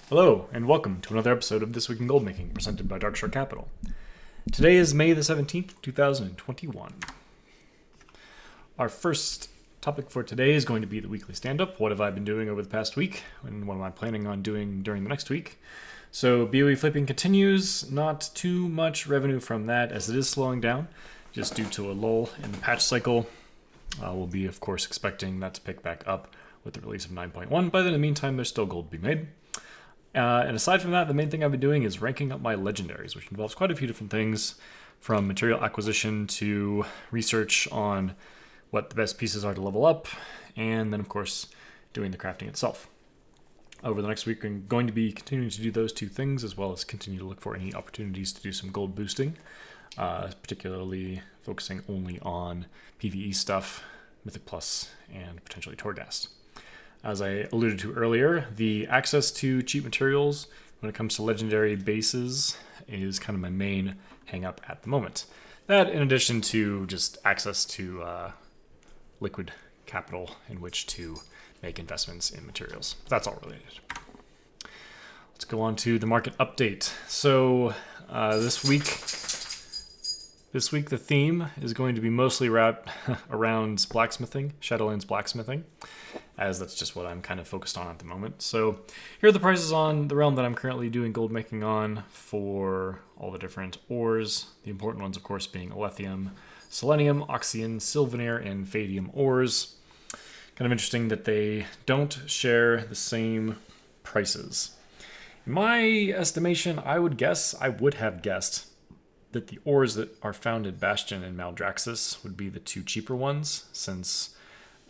Hello, and welcome to another episode of This Week in Goldmaking, presented by darkshorecapital. Today is May the 17th, 2021. Our first topic for today is going to be the Weekly Standup. What have I been doing over the past week, and what am I planning on doing during the next week? So BOE flipping continues, not too much revenue from that as it is slowing down, just due to a lull in the patch cycle. We'll be, of course, expecting that to pick back up with the release of 9.1, but in the meantime, there's still gold to be made. And aside from that, the main thing I've been doing is ranking up my legendaries, which involves quite a few different things, from material acquisition to research on what the best pieces are to level up, and then, of course, doing the crafting itself. Over the next week, I'm going to be continuing to do those two things, as well as continue to look for any opportunities to do some gold boosting, particularly focusing only on PvE stuff, Mythic Plus, and potentially Torghast. As I alluded to earlier, the access to cheap materials when it comes to legendary bases is kind of my main hang-up at the moment. That, in addition to just access to liquid capital in which to make investments in materials. That's all related. Let's go on to the market update. So this week the theme is going to be mostly wrapped around blacksmithing, Shadowlands blacksmithing, as that's just what I'm kind of focused on at the moment. So here are the prices on the realm that I'm currently doing gold making on for all the different ores. The important ones, of course, being lithium, selenium, oxygen, sylvanir, and fadium ores. Kind of interesting that they don't share the same prices. In my estimation, I would have guessed that the ores that are found in Bastion and Maldraxxus would be the two cheaper ones, since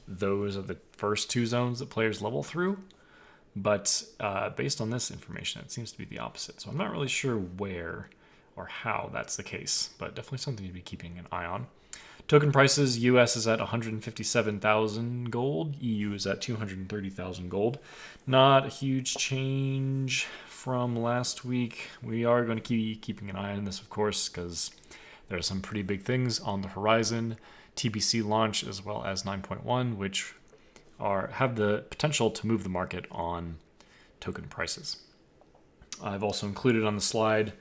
those are the first two zones that players level through. But based on this information, it seems to be the opposite. So I'm not really sure where or how that's the case, but definitely something to be keeping an eye on. Token prices, US is at 157,000 gold, EU is at 230,000 gold. Not a huge change from last week. We are going to keep keeping an eye on this, of course, because there are some pretty big things on the horizon. TBC launch as well as 9.1, which have the potential to move the market on token prices. I've also included on the slide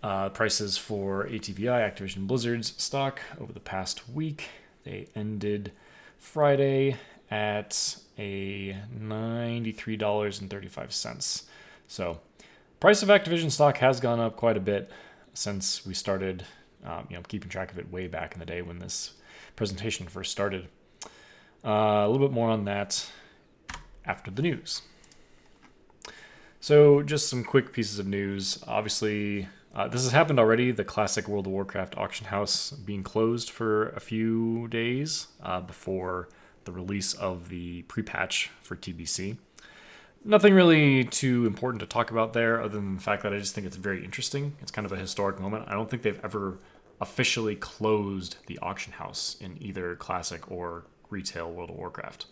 prices for ATVI, Activision Blizzard's stock, over the past week. They ended Friday at a $93.35. So, price of Activision stock has gone up quite a bit since we started, keeping track of it way back in the day when this presentation first started. A little bit more on that after the news. So, just some quick pieces of news. Obviously, this has happened already, the classic World of Warcraft auction house being closed for a few days before the release of the pre-patch for TBC. Nothing really too important to talk about there, other than the fact that I just think it's very interesting. It's kind of a historic moment. I don't think they've ever officially closed the auction house in either classic or retail World of Warcraft.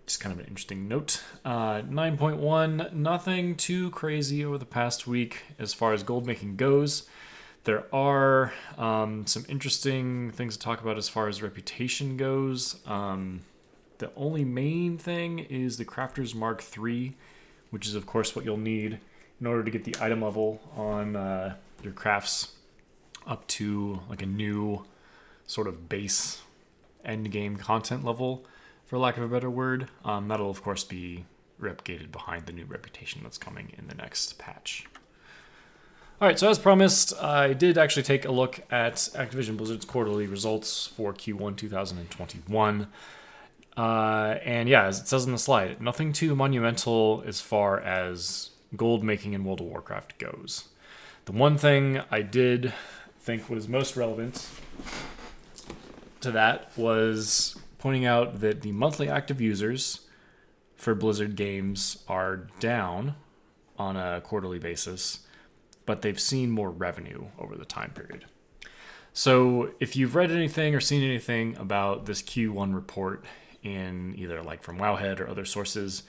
Just kind of an interesting note. 9.1, nothing too crazy over the past week as far as gold making goes. There are some interesting things to talk about as far as reputation goes. The only main thing is the Crafter's Mark III, which is, of course, what you'll need in order to get the item level on your crafts up to like a new sort of base end game content level, for lack of a better word. That'll, of course, be replicated behind the new reputation that's coming in the next patch. All right, so as promised, I did actually take a look at Activision Blizzard's quarterly results for Q1 2021. And yeah, as it says in the slide, nothing too monumental as far as gold making in World of Warcraft goes. The one thing I did think was most relevant to that was pointing out that the monthly active users for Blizzard games are down on a quarterly basis, but they've seen more revenue over the time period. So if you've read anything or seen anything about this Q1 report in either like from Wowhead or other sources,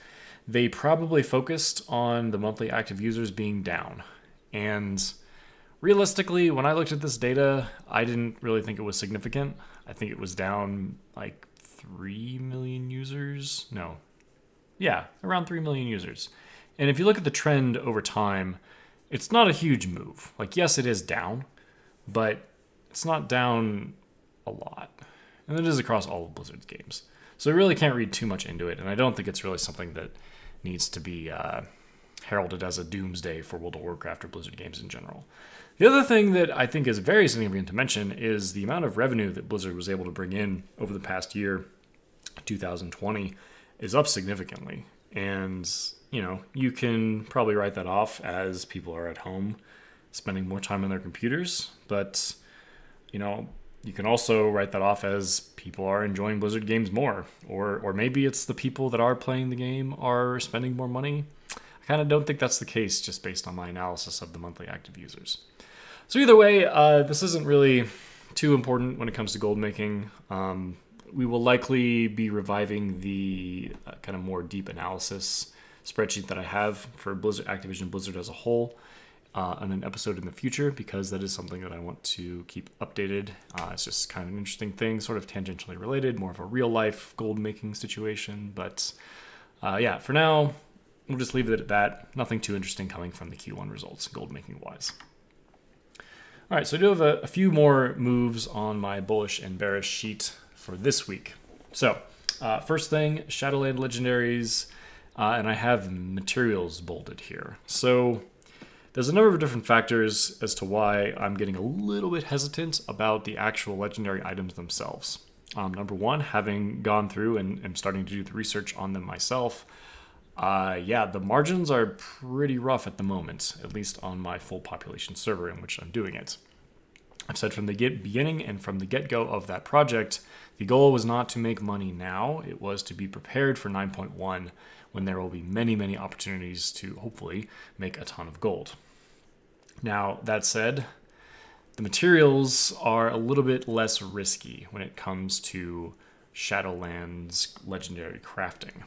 they probably focused on the monthly active users being down. And realistically, when I looked at this data, I didn't really think it was significant. I think it was down like 3 million users. No. Yeah, around 3 million users. And if you look at the trend over time, it's not a huge move. Like, yes, it is down, but it's not down a lot. And it is across all of Blizzard's games. So I really can't read too much into it, and I don't think it's really something that needs to be heralded as a doomsday for World of Warcraft or Blizzard games in general. The other thing that I think is very significant to mention is the amount of revenue that Blizzard was able to bring in over the past year, 2020, is up significantly. And, you can probably write that off as people are at home spending more time on their computers, but, you can also write that off as people are enjoying Blizzard games more, or maybe it's the people that are playing the game are spending more money. I kind of don't think that's the case just based on my analysis of the monthly active users. So either way, this isn't really too important when it comes to gold making. We will likely be reviving the kind of more deep analysis spreadsheet that I have for Blizzard, Activision Blizzard as a whole, on an episode in the future, because that is something that I want to keep updated. It's just kind of an interesting thing, sort of tangentially related, more of a real life gold making situation. But for now, we'll just leave it at that. Nothing too interesting coming from the Q1 results, gold making wise. All right, so I do have a few more moves on my bullish and bearish sheet for this week. So first thing, Shadowland legendaries, and I have materials bolded here. So there's a number of different factors as to why I'm getting a little bit hesitant about the actual legendary items themselves. Number one, having gone through and starting to do the research on them myself, the margins are pretty rough at the moment, at least on my full population server in which I'm doing it. I've said from the beginning and from the get-go of that project, the goal was not to make money now. It was to be prepared for 9.1 when there will be many, many opportunities to hopefully make a ton of gold. Now, that said, the materials are a little bit less risky when it comes to Shadowlands legendary crafting.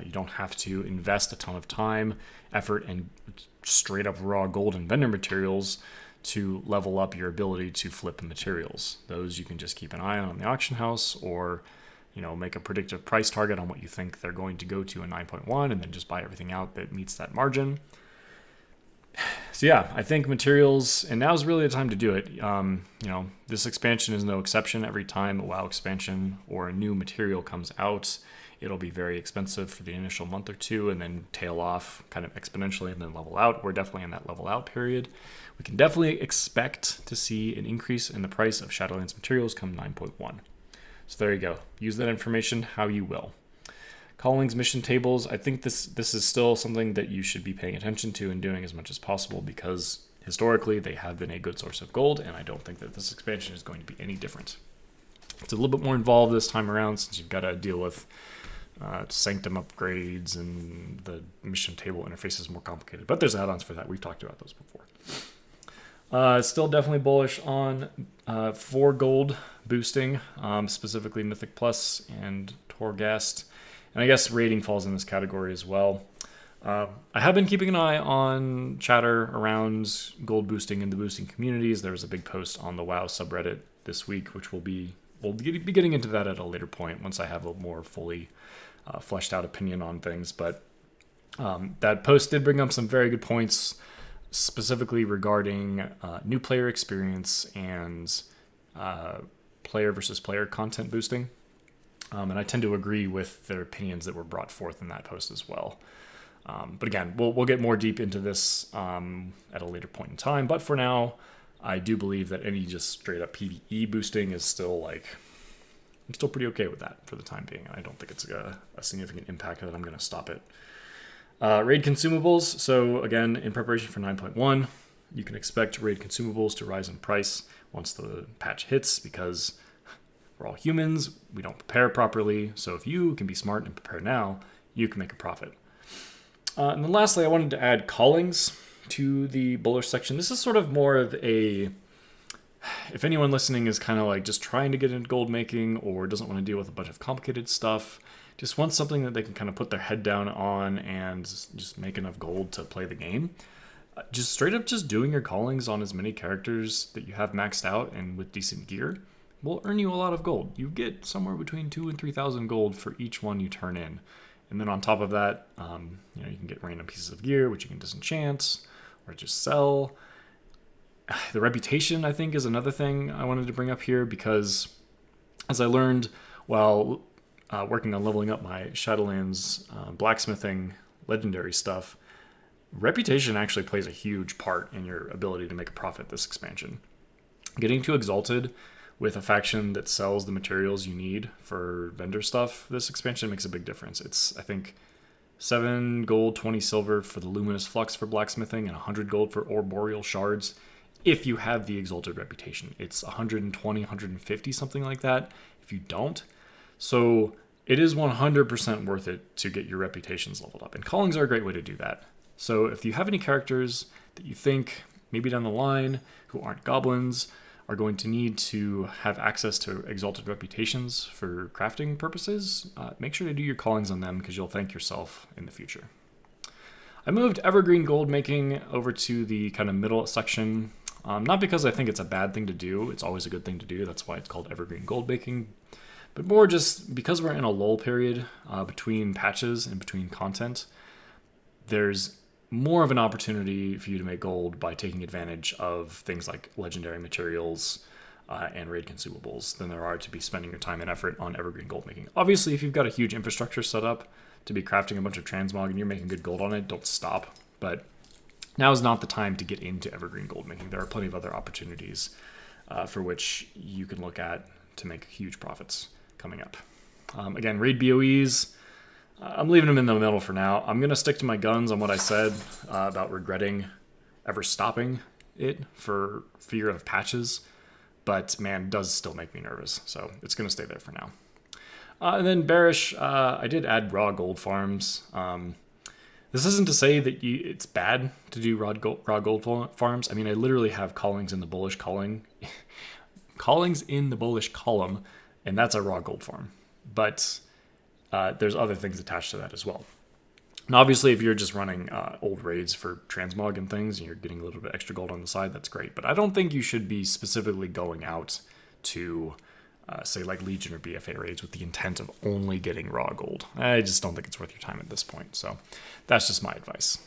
You don't have to invest a ton of time, effort, and straight up raw gold and vendor materials to level up your ability to flip materials. Those you can just keep an eye on the auction house, or make a predictive price target on what you think they're going to go to in 9.1 and then just buy everything out that meets that margin. So yeah, I think materials, and now's really the time to do it. This expansion is no exception. Every time a WoW expansion or a new material comes out, it'll be very expensive for the initial month or two and then tail off kind of exponentially and then level out. We're definitely in that level out period. We can definitely expect to see an increase in the price of Shadowlands materials come 9.1. So there you go. Use that information how you will. Callings mission tables, I think this is still something that you should be paying attention to and doing as much as possible, because historically they have been a good source of gold, and I don't think that this expansion is going to be any different. It's a little bit more involved this time around, since you've got to deal with sanctum upgrades, and the mission table interface is more complicated. But there's add-ons for that. We've talked about those before. Still definitely bullish on 4 gold boosting, specifically Mythic Plus and Torghast. And I guess rating falls in this category as well. I have been keeping an eye on chatter around gold boosting in the boosting communities. There was a big post on the WoW subreddit this week, which we'll be getting into that at a later point once I have a more fully fleshed out opinion on things. But that post did bring up some very good points, specifically regarding new player experience and player versus player content boosting. And I tend to agree with their opinions that were brought forth in that post as well. But again, we'll get more deep into this at a later point in time. But for now, I do believe that any just straight up PvE boosting is still I'm still pretty okay with that for the time being. I don't think it's a significant impact that I'm going to stop it. Raid consumables. So again, in preparation for 9.1, you can expect raid consumables to rise in price once the patch hits, because we're all humans. We don't prepare properly. So if you can be smart and prepare now, you can make a profit. And then lastly, I wanted to add callings to the bullish section. This is sort of more of a, if anyone listening is kind of just trying to get into gold making or doesn't want to deal with a bunch of complicated stuff, just wants something that they can kind of put their head down on and just make enough gold to play the game. Just straight up just doing your callings on as many characters that you have maxed out and with decent gear will earn you a lot of gold. You get somewhere between 2,000 and 3,000 gold for each one you turn in. And then on top of that, you can get random pieces of gear, which you can disenchant or just sell. The reputation, I think, is another thing I wanted to bring up here, because as I learned while working on leveling up my Shadowlands blacksmithing legendary stuff, reputation actually plays a huge part in your ability to make a profit this expansion. Getting too exalted with a faction that sells the materials you need for vendor stuff this expansion makes a big difference. It's, I think, 7 gold, 20 silver for the luminous flux for blacksmithing, and 100 gold for arboreal shards if you have the exalted reputation. It's 120, 150, something like that if you don't. So it is 100% worth it to get your reputations leveled up. And callings are a great way to do that. So if you have any characters that you think maybe down the line who aren't goblins are going to need to have access to exalted reputations for crafting purposes, make sure to do your callings on them, because you'll thank yourself in the future. I moved evergreen gold making over to the kind of middle section, not because I think it's a bad thing to do. It's always a good thing to do. That's why it's called evergreen gold making. But more just because we're in a lull period between patches and between content, there's more of an opportunity for you to make gold by taking advantage of things like legendary materials and raid consumables than there are to be spending your time and effort on evergreen gold making. Obviously, if you've got a huge infrastructure set up to be crafting a bunch of transmog and you're making good gold on it, don't stop. But now is not the time to get into evergreen gold making. There are plenty of other opportunities for which you can look at to make huge profits coming up. Again, raid BOEs, I'm leaving them in the middle for now. I'm going to stick to my guns on what I said about regretting ever stopping it for fear of patches. But man, it does still make me nervous. So it's going to stay there for now. And then Bearish, I did add raw gold farms. This isn't to say that it's bad to do raw gold farms. I mean, I literally have callings in the Bullish callings in the Bullish column, and that's a raw gold farm. But there's other things attached to that as well. And obviously, if you're just running old raids for transmog and things, and you're getting a little bit extra gold on the side, that's great. But I don't think you should be specifically going out to, say, like Legion or BFA raids with the intent of only getting raw gold. I just don't think it's worth your time at this point. So that's just my advice.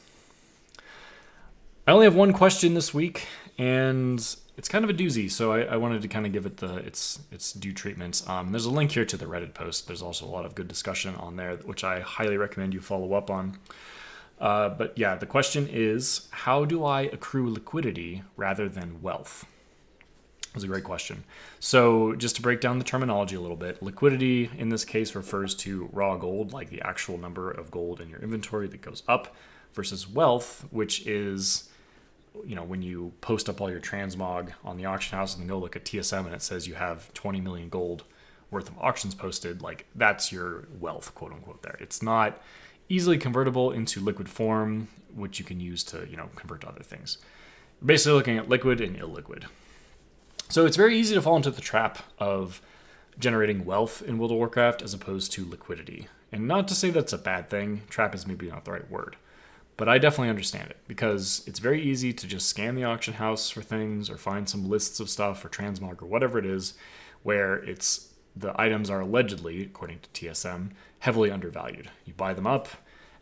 I only have one question this week, and it's kind of a doozy, so I wanted to kind of give it its due treatment. There's a link here to the Reddit post. There's also a lot of good discussion on there, which I highly recommend you follow up on. But yeah, the question is, how do I accrue liquidity rather than wealth? That's a great question. So just to break down the terminology a little bit, liquidity in this case refers to raw gold, like the actual number of gold in your inventory that goes up, versus wealth, which is, when you post up all your transmog on the auction house and then go look at TSM and it says you have 20 million gold worth of auctions posted, like that's your wealth, quote unquote, there. It's not easily convertible into liquid form, which you can use to, convert to other things. Basically looking at liquid and illiquid. So it's very easy to fall into the trap of generating wealth in World of Warcraft as opposed to liquidity. And not to say that's a bad thing. Trap is maybe not the right word. But I definitely understand it, because it's very easy to just scan the auction house for things or find some lists of stuff or transmog or whatever it is where the items are allegedly, according to TSM, heavily undervalued. You buy them up,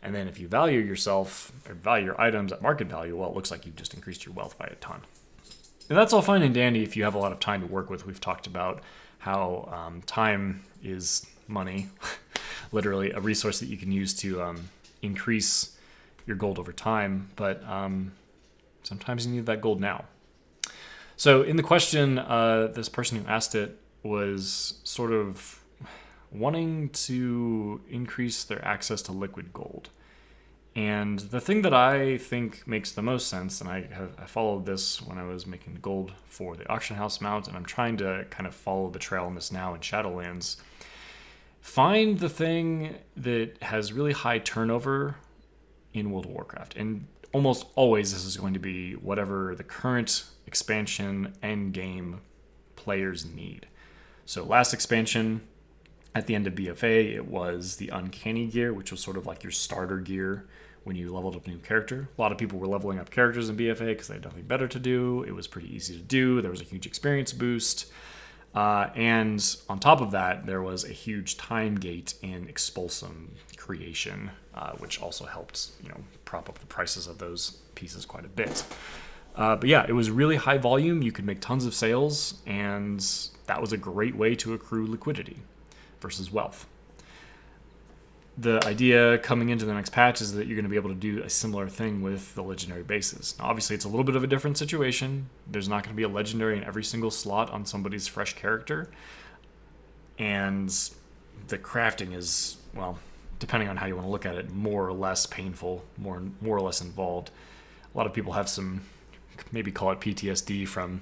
and then if you value yourself or value your items at market value, well, it looks like you've just increased your wealth by a ton. And that's all fine and dandy if you have a lot of time to work with. We've talked about how time is money, literally a resource that you can use to increase your gold over time, but sometimes you need that gold now. So in the question, this person who asked it was sort of wanting to increase their access to liquid gold. And the thing that I think makes the most sense, and I followed this when I was making the gold for the auction house mount, and I'm trying to kind of follow the trail on this now in Shadowlands, find the thing that has really high turnover in World of Warcraft. And almost always this is going to be whatever the current expansion end game players need. So last expansion, at the end of BFA, it was the Uncanny gear, which was sort of like your starter gear when you leveled up a new character. A lot of people were leveling up characters in BFA because they had nothing better to do. It was pretty easy to do. There was a huge experience boost. And on top of that, there was a huge time gate in expulsum creation, which also helped, prop up the prices of those pieces quite a bit. But yeah, it was really high volume. You could make tons of sales, and that was a great way to accrue liquidity versus wealth. The idea coming into the next patch is that you're going to be able to do a similar thing with the legendary bases. Now, obviously, it's a little bit of a different situation. There's not going to be a legendary in every single slot on somebody's fresh character. And the crafting is, well, depending on how you want to look at it, more or less painful, more or less involved. A lot of people have some, maybe call it PTSD from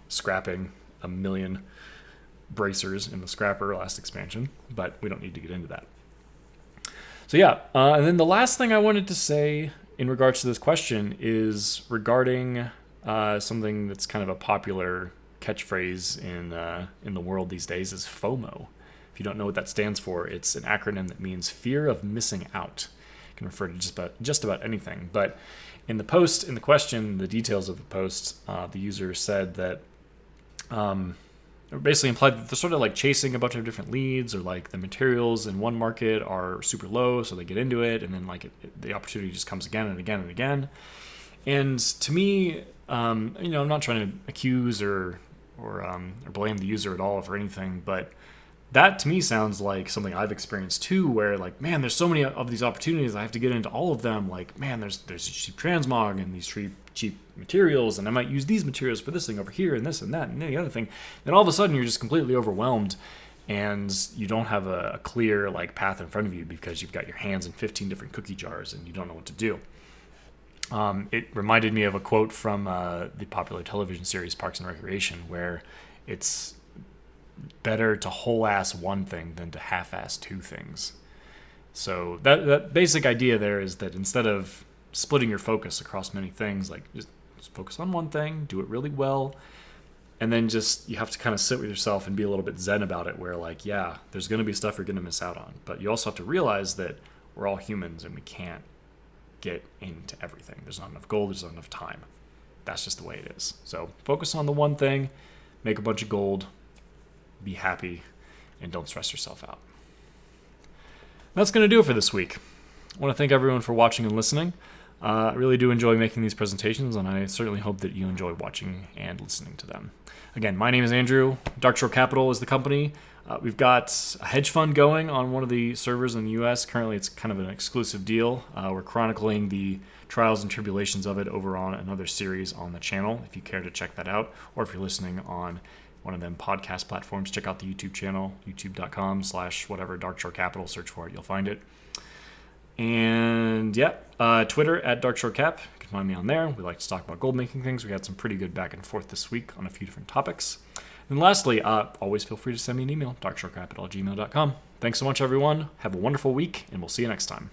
scrapping 1 million bracers in the Scrapper last expansion, but we don't need to get into that. So yeah, and then the last thing I wanted to say in regards to this question is regarding something that's kind of a popular catchphrase in the world these days is FOMO. If you don't know what that stands for, it's an acronym that means fear of missing out. It can refer to just about anything. But in the post, in the question, the details of the post, the user said that it basically implied that they're sort of like chasing a bunch of different leads, or like the materials in one market are super low, so they get into it, and then like the opportunity just comes again and again and again. And to me, I'm not trying to accuse or blame the user at all for anything, but that to me sounds like something I've experienced too, where like, man, there's so many of these opportunities, I have to get into all of them. Like, man, there's cheap transmog and these cheap materials, and I might use these materials for this thing over here and this and that and the other thing. Then all of a sudden you're just completely overwhelmed, and you don't have a clear like path in front of you because you've got your hands in 15 different cookie jars and you don't know what to do. It reminded me of a quote from the popular television series Parks and Recreation, where it's better to whole-ass one thing than to half-ass two things. So that basic idea there is that instead of splitting your focus across many things, like just focus on one thing, do it really well, and then just you have to kind of sit with yourself and be a little bit zen about it, where like, yeah, there's going to be stuff you're going to miss out on, but you also have to realize that we're all humans and we can't get into everything. There's not enough gold, there's not enough time. That's just the way it is. So focus on the one thing, make a bunch of gold, be happy, and don't stress yourself out. That's going to do it for this week. I want to thank everyone for watching and listening. I really do enjoy making these presentations, and I certainly hope that you enjoy watching and listening to them. Again, my name is Andrew. Darkshore Capital is the company. We've got a hedge fund going on one of the servers in the US. Currently, it's kind of an exclusive deal. We're chronicling the trials and tribulations of it over on another series on the channel, if you care to check that out, or if you're listening on one of them podcast platforms, check out the YouTube channel, youtube.com/whatever, Darkshore Capital, search for it, you'll find it. And yeah, Twitter at DarkshoreCap, you can find me on there. We like to talk about gold making things. We had some pretty good back and forth this week on a few different topics. And lastly, always feel free to send me an email, darkshorecapital@gmail.com. Thanks so much, everyone. Have a wonderful week, and we'll see you next time.